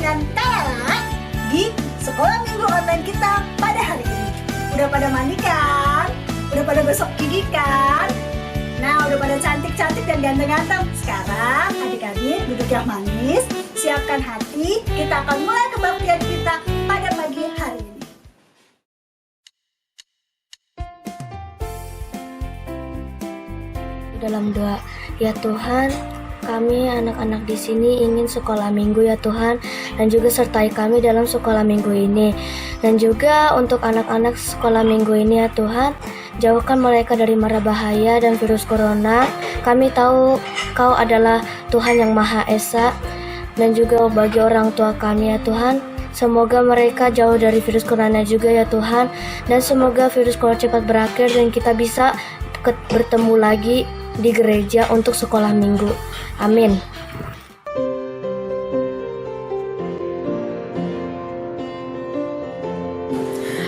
dengan Kala di sekolah minggu online kita pada hari ini. Udah pada mandi kan? Udah pada gosok gigi kan? Nah, udah pada cantik-cantik dan ganteng-ganteng. Sekarang adik-adik duduk yang manis, siapkan hati, kita akan mulai kebaktian kita pada pagi hari ini. Dalam doa, ya Tuhan, kami anak-anak di sini ingin sekolah minggu ya Tuhan, dan juga sertai kami dalam sekolah minggu ini. Dan juga untuk anak-anak sekolah minggu ini ya Tuhan, jauhkan mereka dari mara bahaya dan virus corona. Kami tahu Kau adalah Tuhan yang Maha Esa. Dan juga bagi orang tua kami ya Tuhan, semoga mereka jauh dari virus corona juga ya Tuhan. Dan semoga virus corona cepat berakhir dan kita bisa bertemu lagi di gereja untuk sekolah minggu. Amin.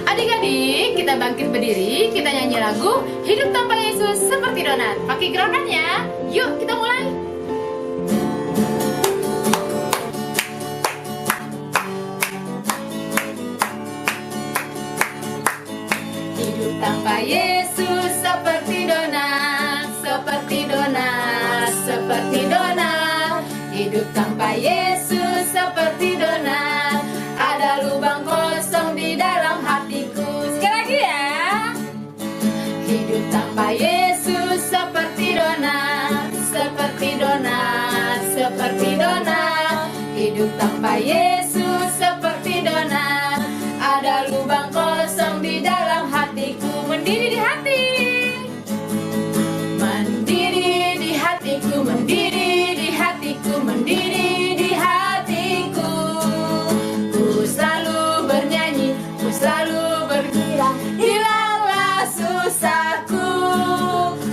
Adik-adik, kita bangkit berdiri, kita nyanyi lagu Hidup Tanpa Yesus Seperti Donat. Pakai gerakannya, yuk kita mulai. Hidup tanpa Yesus seperti donat, seperti donat, seperti donat. Hidup tanpa Yesus seperti donat, ada lubang kosong di dalam hatiku. Sekali lagi ya. Hidup tanpa Yesus seperti donat, seperti donat, seperti donat. Hidup tanpa Yesus seperti donat, ada lubang kosong di dalam hatiku. Mendiri di hati, mendiri di hatiku, mendiri di hatiku, mendiri di hatiku. Ku selalu bernyanyi, ku selalu bergembira, hilanglah susahku.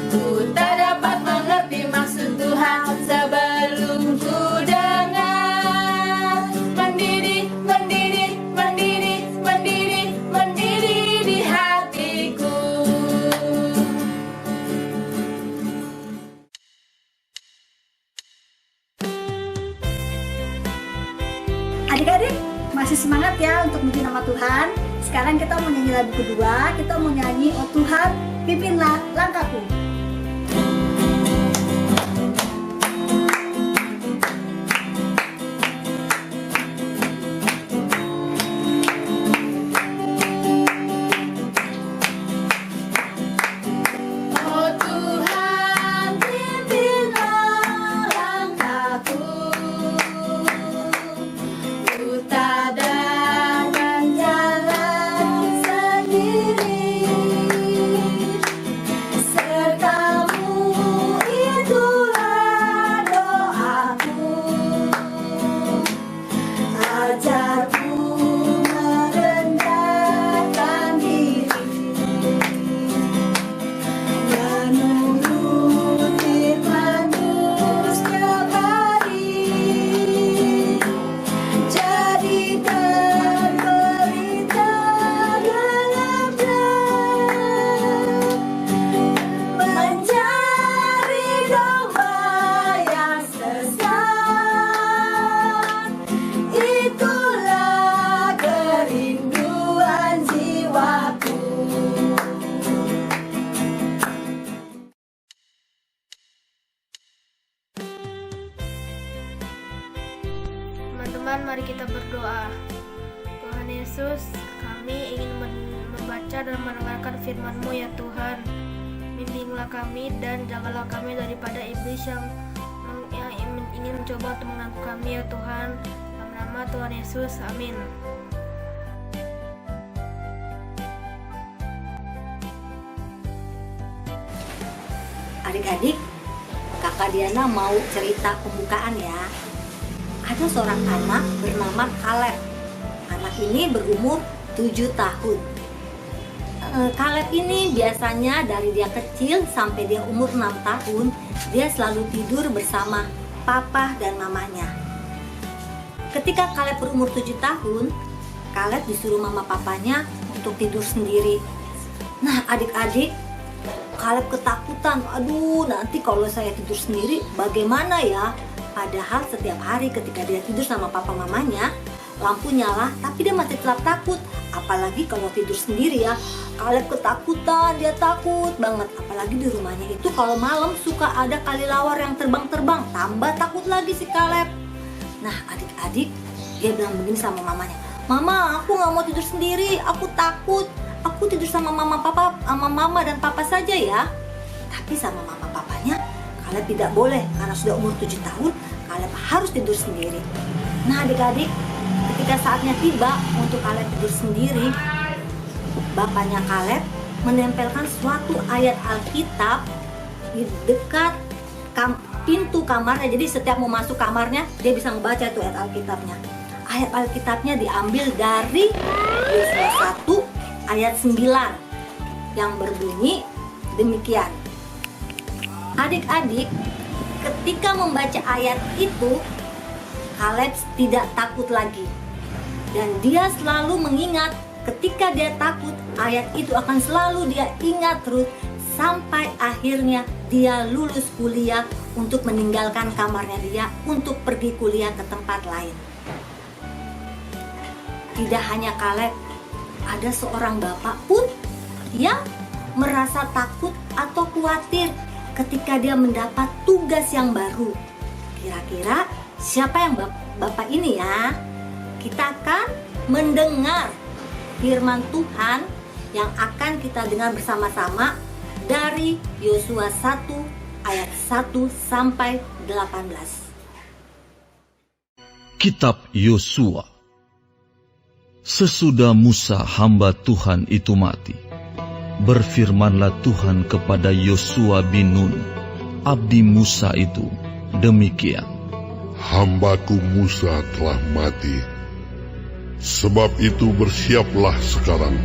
Ku tak dapat mengerti maksud Tuhan sebelum ku dengar. Mendiri, mendiri, mendiri, mendiri, mendiri di hatiku. Adik-adik, masih semangat ya untuk memuji nama Tuhan? Sekarang kita mau nyanyi lagu kedua, kita mau nyanyi Oh Tuhan, pimpinlah langkahku. Oh Tuhan, pimpinlah langkahku. Ku tak dapat jalan sendiri, serta-Mu itulah doaku. Ajarku merendahkan diri, menurut firman-Mu setiap hari. Jadikan berita dalam mencari domba yang sesat. Itulah kerinduan jiwaku. Teman-teman, mari kita berdoa. Tuhan Yesus, kami ingin membaca dan mendengarkan firman-Mu ya Tuhan. Bimbinglah kami dan jagalah kami daripada iblis yang ingin mencoba untuk mengganggu kami ya Tuhan. Dalam nama Tuhan Yesus, amin. Adik-adik, Kakak Diana mau cerita pembukaan ya. Ada seorang anak bernama Caleb. Anak ini berumur 7 tahun. Caleb ini biasanya dari dia kecil sampai dia umur 6 tahun, dia selalu tidur bersama papa dan mamanya. Ketika Caleb berumur 7 tahun, Caleb disuruh mama papanya untuk tidur sendiri. Nah, adik-adik, Caleb ketakutan, aduh nanti kalau saya tidur sendiri bagaimana ya? Padahal setiap hari ketika dia tidur sama papa mamanya, lampu nyala tapi dia masih tetap takut. Apalagi kalau tidur sendiri ya, Kaleb ketakutan, dia takut banget. Apalagi di rumahnya itu kalau malam suka ada kelelawar yang terbang-terbang, tambah takut lagi si Kaleb. Nah adik-adik, dia bilang begini sama mamanya, "Mama, aku gak mau tidur sendiri, aku takut. Aku tidur sama mama dan papa saja ya." Tapi sama mama papanya, Kaleb tidak boleh, karena sudah umur 7 tahun, Kaleb harus tidur sendiri. Nah adik-adik, ketika saatnya tiba untuk Kaleb tidur sendiri, bapaknya Kaleb menempelkan suatu ayat Alkitab di dekat pintu kamarnya. Jadi setiap mau masuk kamarnya, dia bisa membaca itu ayat Alkitabnya. Ayat Alkitabnya diambil dari Yosua 1 ayat 9 yang berbunyi demikian. Adik-adik, ketika membaca ayat itu, Kaleb tidak takut lagi. Dan dia selalu mengingat, ketika dia takut, ayat itu akan selalu dia ingat terus sampai akhirnya dia lulus kuliah untuk meninggalkan kamarnya dia untuk pergi kuliah ke tempat lain. Tidak hanya Kaleb, ada seorang bapak pun yang merasa takut atau khawatir ketika dia mendapat tugas yang baru. Kira-kira siapa yang bapak ini ya? Kita akan mendengar firman Tuhan yang akan kita dengar bersama-sama dari Yosua 1 ayat 1 sampai 18. Kitab Yosua. Sesudah Musa hamba Tuhan itu mati, berfirmanlah Tuhan kepada Yosua bin Nun, abdi Musa itu, demikian. Hambaku Musa telah mati. Sebab itu bersiaplah sekarang,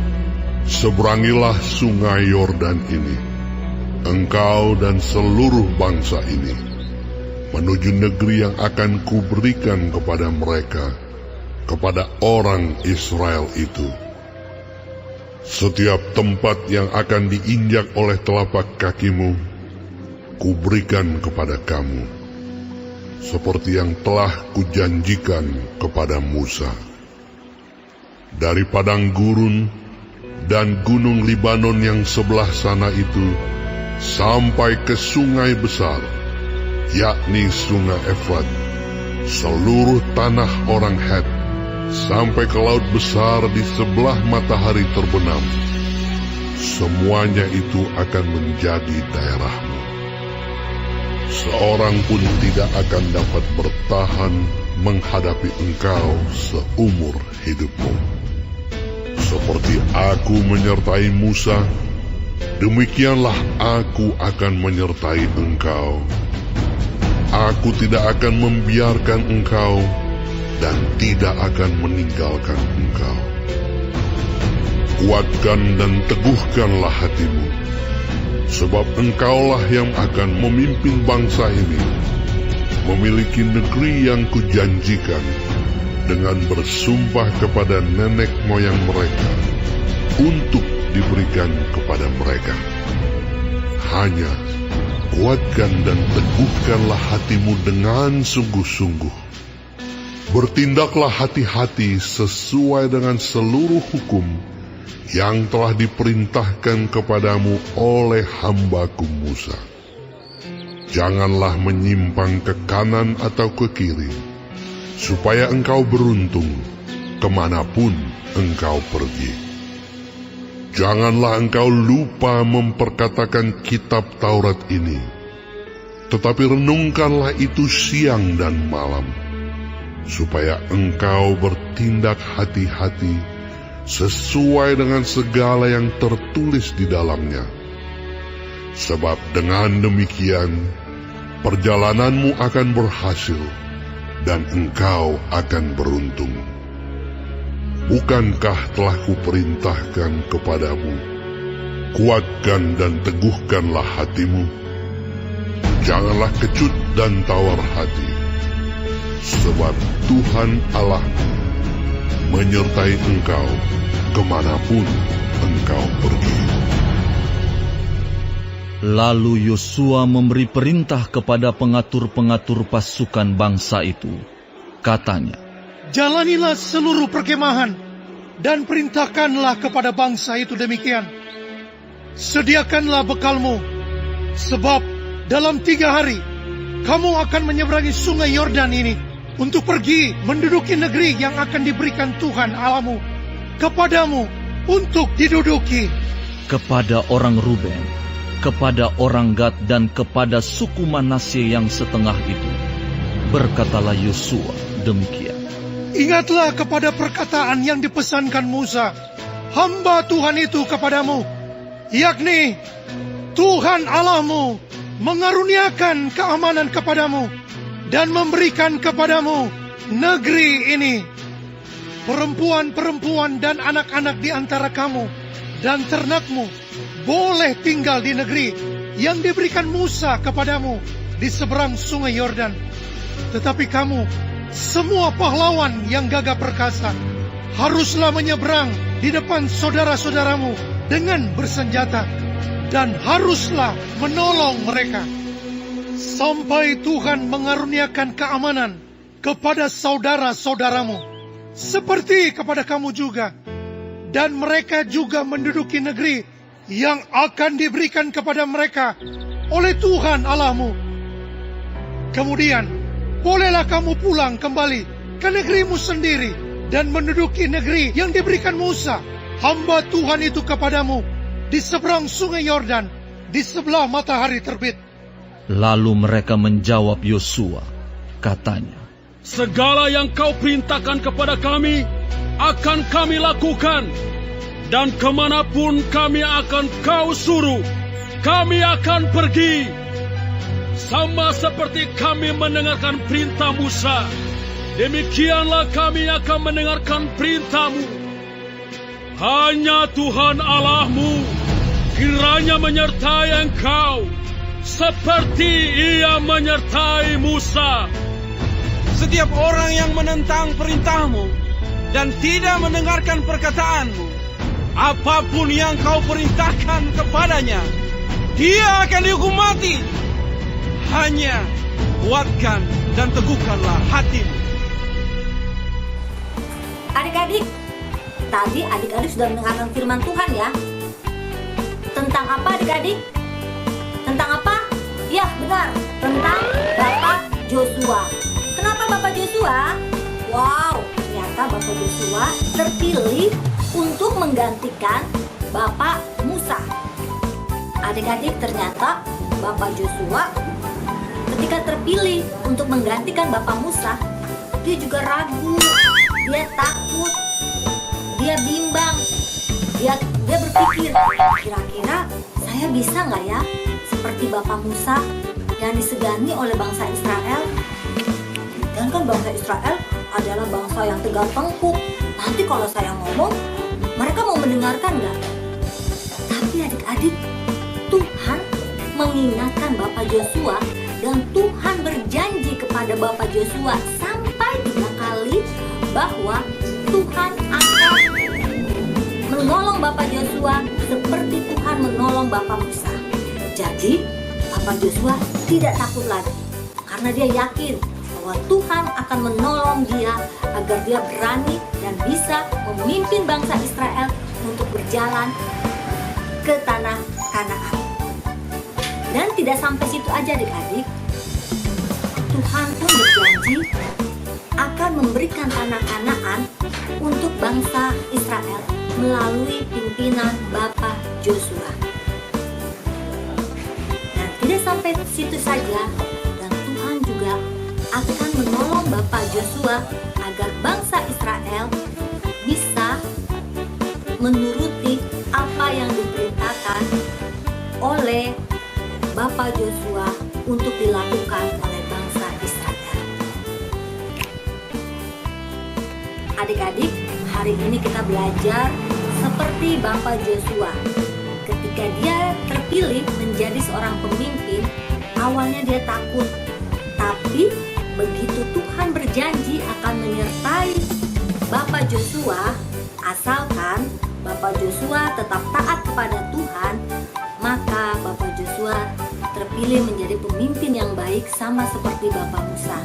seberangilah sungai Yordan ini, engkau dan seluruh bangsa ini, menuju negeri yang akan kuberikan kepada mereka, kepada orang Israel itu. Setiap tempat yang akan diinjak oleh telapak kakimu, kuberikan kepada kamu, seperti yang telah kujanjikan kepada Musa. Dari padang gurun dan gunung Libanon yang sebelah sana itu, sampai ke sungai besar, yakni sungai Efrat, seluruh tanah orang Het, sampai ke laut besar di sebelah matahari terbenam, semuanya itu akan menjadi daerahmu. Seorang pun tidak akan dapat bertahan menghadapi engkau seumur hidupmu. Seperti aku menyertai Musa, demikianlah aku akan menyertai engkau. Aku tidak akan membiarkan engkau dan tidak akan meninggalkan engkau. Kuatkan dan teguhkanlah hatimu, sebab engkaulah yang akan memimpin bangsa ini, memiliki negeri yang kujanjikan, dengan bersumpah kepada nenek moyang mereka, untuk diberikan kepada mereka. Hanya kuatkan dan teguhkanlah hatimu dengan sungguh-sungguh. Bertindaklah hati-hati sesuai dengan seluruh hukum yang telah diperintahkan kepadamu oleh hambaku Musa. Janganlah menyimpang ke kanan atau ke kiri, supaya engkau beruntung kemanapun engkau pergi. Janganlah engkau lupa memperkatakan kitab Taurat ini, tetapi renungkanlah itu siang dan malam, supaya engkau bertindak hati-hati sesuai dengan segala yang tertulis di dalamnya. Sebab dengan demikian, perjalananmu akan berhasil, dan engkau akan beruntung. Bukankah telah kuperintahkan kepadamu, kuatkan dan teguhkanlah hatimu? Janganlah kecut dan tawar hati, sebab Tuhan Allahmu menyertai engkau kemanapun engkau pergi. Lalu Yosua memberi perintah kepada pengatur-pengatur pasukan bangsa itu. Katanya, jalanilah seluruh perkemahan dan perintahkanlah kepada bangsa itu demikian. Sediakanlah bekalmu, sebab dalam 3 hari kamu akan menyeberangi sungai Yordan ini untuk pergi menduduki negeri yang akan diberikan Tuhan Allahmu kepadamu untuk diduduki. Kepada orang Ruben, kepada orang Gad, dan kepada suku Manasye yang setengah itu, berkatalah Yosua demikian. Ingatlah kepada perkataan yang dipesankan Musa, hamba Tuhan itu kepadamu, yakni Tuhan Allahmu mengaruniakan keamanan kepadamu dan memberikan kepadamu negeri ini. Perempuan-perempuan dan anak-anak di antara kamu dan ternakmu boleh tinggal di negeri yang diberikan Musa kepadamu di seberang sungai Yordan. Tetapi kamu, semua pahlawan yang gagah perkasa, haruslah menyeberang di depan saudara-saudaramu dengan bersenjata, dan haruslah menolong mereka, sampai Tuhan mengaruniakan keamanan kepada saudara-saudaramu, seperti kepada kamu juga, dan mereka juga menduduki negeri yang akan diberikan kepada mereka oleh Tuhan Allahmu. Kemudian, bolehlah kamu pulang kembali ke negerimu sendiri dan menduduki negeri yang diberikan Musa, hamba Tuhan itu kepadamu, di seberang sungai Yordan, di sebelah matahari terbit. Lalu mereka menjawab Yosua, katanya, segala yang kau perintahkan kepada kami akan kami lakukan, dan kemanapun kami akan kau suruh, kami akan pergi. Sama seperti kami mendengarkan perintah Musa, demikianlah kami akan mendengarkan perintahmu. Hanya Tuhan Allahmu kiranya menyertai engkau, seperti Ia menyertai Musa. Setiap orang yang menentang perintahmu dan tidak mendengarkan perkataanmu, apapun yang kau perintahkan kepadanya, dia akan dihukum mati. Hanya kuatkan dan teguhkanlah hatimu. Adik-adik, tadi adik-adik sudah mendengarkan firman Tuhan ya. Tentang apa adik-adik? Tentang apa? Ya benar, tentang Bapak Joshua. Kenapa Bapak Joshua? Wow, ternyata Bapak Joshua terpilih untuk menggantikan Bapak Musa. Adik-adik, ternyata Bapak Joshua ketika terpilih untuk menggantikan Bapak Musa, dia juga ragu, dia takut, dia bimbang, dia berpikir, kira-kira saya bisa nggak ya seperti Bapak Musa yang disegani oleh bangsa Israel? Dan kan bangsa Israel adalah bangsa yang tegar tengkuk. Nanti kalau saya ngomong, mereka mau mendengarkan nggak? Tapi adik-adik, Tuhan mengingatkan Bapak Joshua, dan Tuhan berjanji kepada Bapak Joshua sampai 3 kali bahwa Tuhan akan menolong Bapak Joshua seperti Tuhan menolong Bapak Musa. Jadi Bapak Joshua tidak takut lagi, karena dia yakin bahwa Tuhan akan menolong dia agar dia berani dan bisa memimpin bangsa Israel untuk berjalan ke tanah Kanaan. Dan tidak sampai situ aja adik-adik, Tuhan pun berjanji akan memberikan tanah Kanaan untuk bangsa Israel melalui pimpinan Bapak Joshua. Dan tidak sampai situ saja, dan Tuhan juga akan menolong Bapak Joshua agar bangsa Israel bisa menuruti apa yang diperintahkan oleh Bapak Joshua untuk dilakukan oleh bangsa Israel. Adik-adik, hari ini kita belajar seperti Bapak Joshua. Ketika dia terpilih menjadi seorang pemimpin, awalnya dia takut. Tapi begitu Tuhan berjanji akan menyertai Bapak Joshua, asalkan Bapak Joshua tetap taat kepada Tuhan, maka Bapak Joshua terpilih menjadi pemimpin yang baik sama seperti Bapak Musa.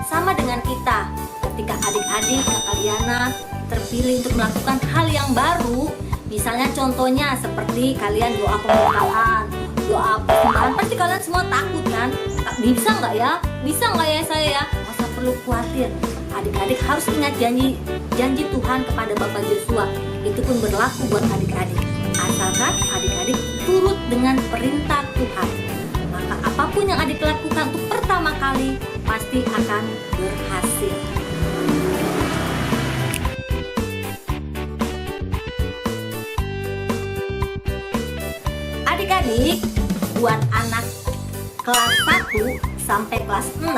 Sama dengan kita, ketika adik-adik adik Kakak Diana terpilih untuk melakukan hal yang baru. Misalnya contohnya seperti kalian doa pembukaan, doa persembahan, pasti kalian semua takut kan? Bisa nggak ya? Bisa nggak ya saya ya? Masa perlu khawatir? Adik-adik harus ingat janji Tuhan kepada Bapak Joshua. Itu pun berlaku buat adik-adik. Asalkan adik-adik turut dengan perintah Tuhan, maka apapun yang adik lakukan untuk pertama kali pasti akan berhasil. Adik-adik, buat anak kelas 1 sampai kelas 6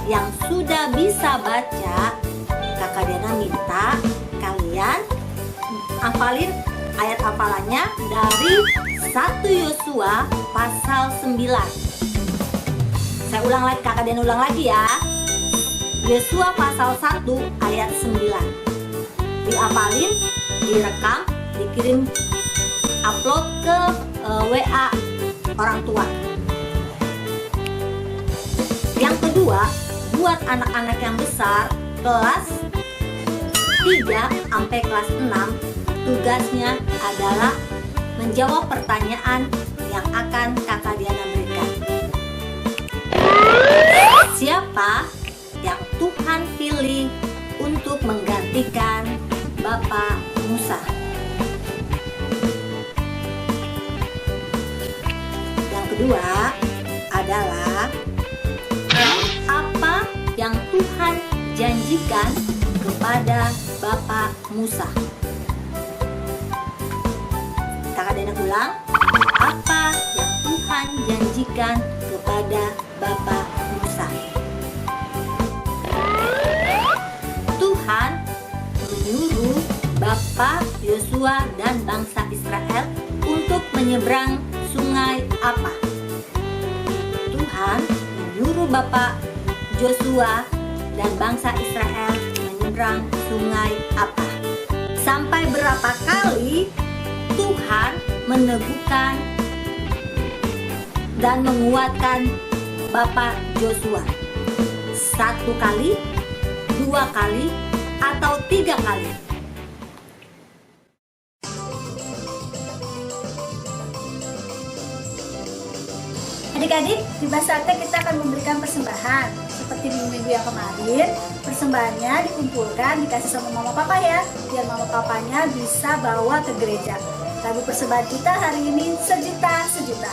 yang sudah bisa baca, Kakak Diana minta kalian hafalin ayat hafalannya dari 1 Yosua pasal 9. Saya ulang lagi, Kakak Diana ulang lagi ya. Yosua pasal 1 ayat 9. Dihafalin, direkam, dikirim upload ke WA orang tua. Yang kedua, buat anak-anak yang besar kelas 3 sampai kelas 6, tugasnya adalah menjawab pertanyaan yang akan Kakak Diana berikan. Siapa yang Tuhan pilih untuk menggantikan Bapak Musa? Yang kedua adalah apa yang Tuhan janjikan kepada Bapak Musa? Kakak Diana ulang, apa yang Tuhan janjikan kepada Bapak Musa? Tuhan menyuruh Bapak Yosua dan bangsa Israel untuk menyeberang sungai apa? Tuhan menyuruh Bapak Joshua dan bangsa Israel menyeberang sungai apa? Sampai berapa kali Tuhan meneguhkan dan menguatkan Bapak Joshua? 1 kali, 2 kali, atau 3 kali? Adik-adik, di Basarte kita akan memberikan persembahan. Seperti minggu yang kemarin, persembahannya dikumpulkan, dikasih sama mama papa ya, biar mama papanya bisa bawa ke gereja. Lagu persembahan kita hari ini sejuta sejuta.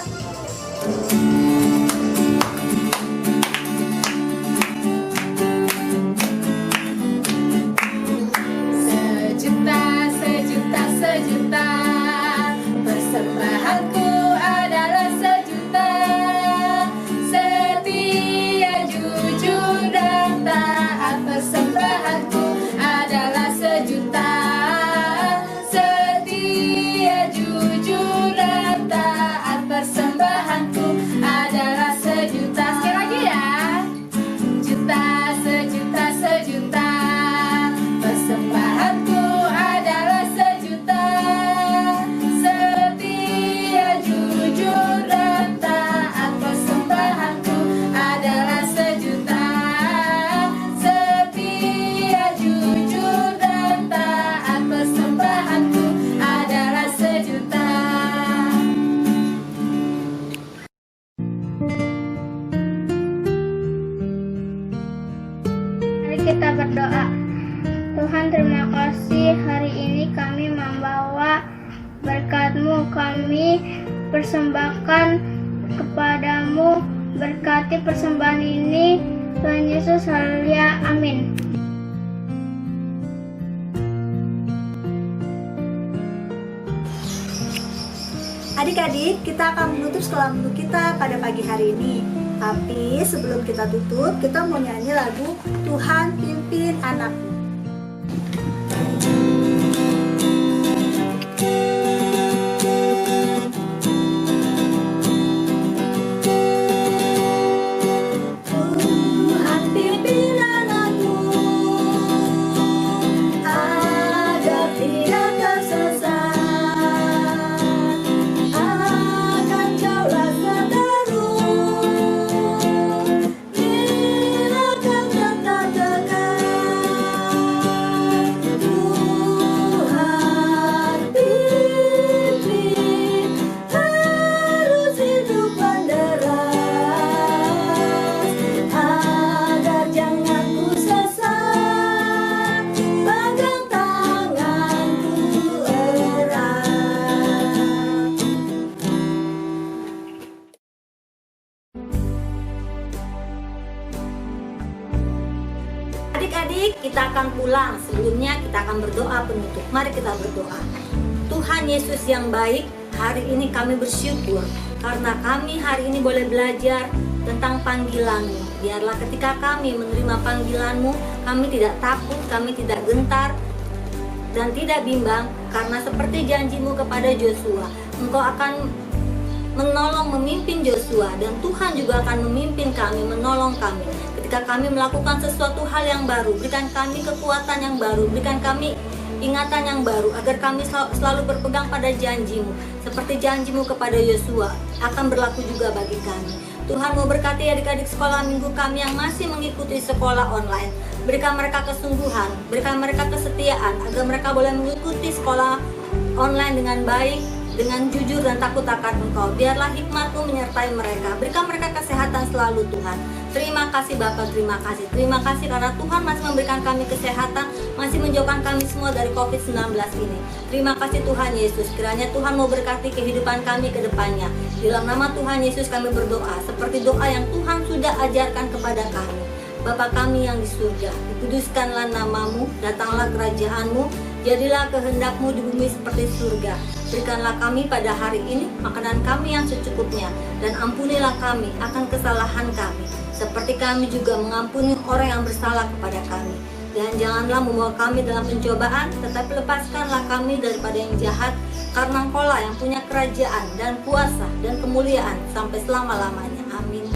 Sejuta, sejuta, sejuta, persembahanku adalah sejuta. Setia, jujur, dan taat, persembahanku adalah sejuta. Setia, jujur, dan taat, persembahanku adalah sejuta. Sekali lagi ya. Juta, sejuta, sejuta, persembahanku adalah sejuta. Setia, jujur, dan taat, persembahanku adalah sejuta. Setia, jujur, dan taat, persembahanku adalah sejuta. Mari kita berdoa. Tuhan, terima kasih hari ini kami membawa berkat-Mu. Kami persembahkan kepadamu. Berkati persembahan ini. Tuhan Yesus, haleluya, amin. Adik-adik, kita akan menutup sekolah minggu kita pada pagi hari ini. Tapi sebelum kita tutup, kita mau nyanyi lagu Tuhan Pimpin Anakku. Tuhan pimpin anakku agar tidak tersesat, akan jauhlah seterus bila kau tetap dekat. ulang. Sebelumnya kita akan berdoa penutup. Mari kita berdoa. Tuhan Yesus yang baik, hari ini kami bersyukur karena kami hari ini boleh belajar tentang panggilan-Mu. Biarlah ketika kami menerima panggilan-Mu, kami tidak takut, kami tidak gentar, dan tidak bimbang, karena seperti janji-Mu kepada Joshua, Engkau akan menolong, memimpin Joshua, dan Tuhan juga akan memimpin kami, menolong kami. Ketika kami melakukan sesuatu hal yang baru, berikan kami kekuatan yang baru, berikan kami ingatan yang baru, agar kami selalu berpegang pada janji-Mu. Seperti janji-Mu kepada Yosua, akan berlaku juga bagi kami. Tuhan mau berkati adik-adik sekolah minggu kami yang masih mengikuti sekolah online. Berikan mereka kesungguhan, berikan mereka kesetiaan, agar mereka boleh mengikuti sekolah online dengan baik, dengan jujur dan takut akan Engkau. Biarlah hikmat-Mu menyertai mereka. Berikan mereka kesehatan selalu Tuhan. Terima kasih Bapa, terima kasih. Terima kasih karena Tuhan masih memberikan kami kesehatan, masih menjauhkan kami semua dari COVID-19 ini. Terima kasih Tuhan Yesus. Kiranya Tuhan mau berkati kehidupan kami ke depannya. Dalam nama Tuhan Yesus kami berdoa, seperti doa yang Tuhan sudah ajarkan kepada kami. Bapa kami yang di surga, dikuduskanlah nama-Mu, datanglah kerajaan-Mu, jadilah kehendak-Mu di bumi seperti surga. Berikanlah kami pada hari ini makanan kami yang secukupnya, dan ampunilah kami akan kesalahan kami, seperti kami juga mengampuni orang yang bersalah kepada kami. Dan janganlah membawa kami dalam pencobaan, tetapi lepaskanlah kami daripada yang jahat, karena Engkau-lah yang punya kerajaan dan kuasa dan kemuliaan sampai selama-lamanya. Amin.